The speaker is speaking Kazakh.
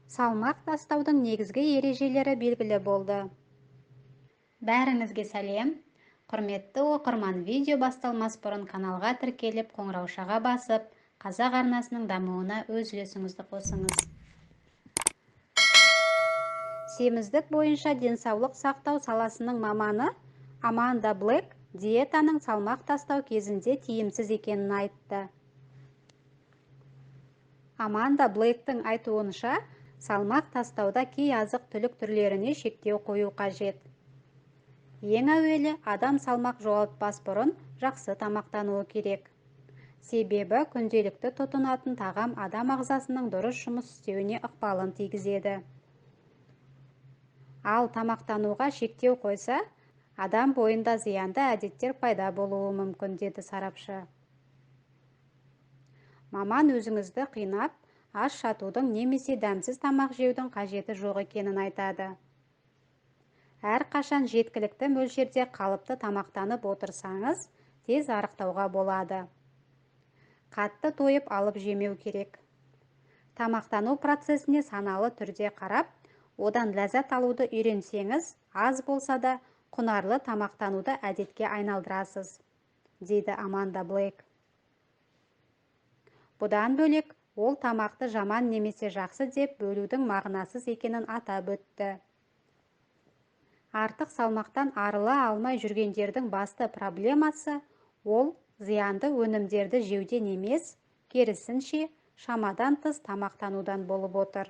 Салмақ тастаудың негізгі ережелері белгілі болды. Бәріңізге сәлем. Құрметті оқырман, видео басталмас бұрын каналға тіркеліп, қоңыраушаға басып, қазақ арнасының дамуына өз үлесіңізді қосыңыз. Семіздік бойынша денсаулық сақтау саласының маманы Аманда Блэк диетаның салмақ тастау кезінде тиімсіз екенін айтты. Аманда Блэктің айтуынша, салмақ тастауда кей азық-түлік түрлеріне шектеу қою қажет. Ең әуелі, адам салмақ жоғалтпас бұрын жақсы тамақтануы керек. Себебі күнделікті тұтынатын тағам адам ағзасының дұрыс жұмыс істеуіне ықпалын тигізеді. Ал тамақтануға шектеу қойса, адам бойында зиянды әдеттер пайда болуы мүмкін, деді сарапшы. Маман өзіңізді қинап, аш шатудың немесе дәмсіз тамақ жеудің қажеті жоқ екенін айтады. Әрқашан жеткілікті мөлшерде қалыпты тамақтанып отырсаңыз, тез арықтауға болады. Қатты тойып алып жемеу керек. Тамақтану процесіне саналы түрде қарап, одан ләззат алуды үйренсеңіз, аз болса да құнарлы тамақтануды әдетке айналдырасыз, дейді Аманда Блэк. Бұдан бөлек, ол тамақты жаман немесе жақсы деп бөлудің мағынасыз екенін атап өтті. Артық салмақтан арыла алмай жүргендердің басты проблемасы ол зиянды өнімдерді жеуден емес, керісінше шамадан тыс тамақтанудан болып отыр.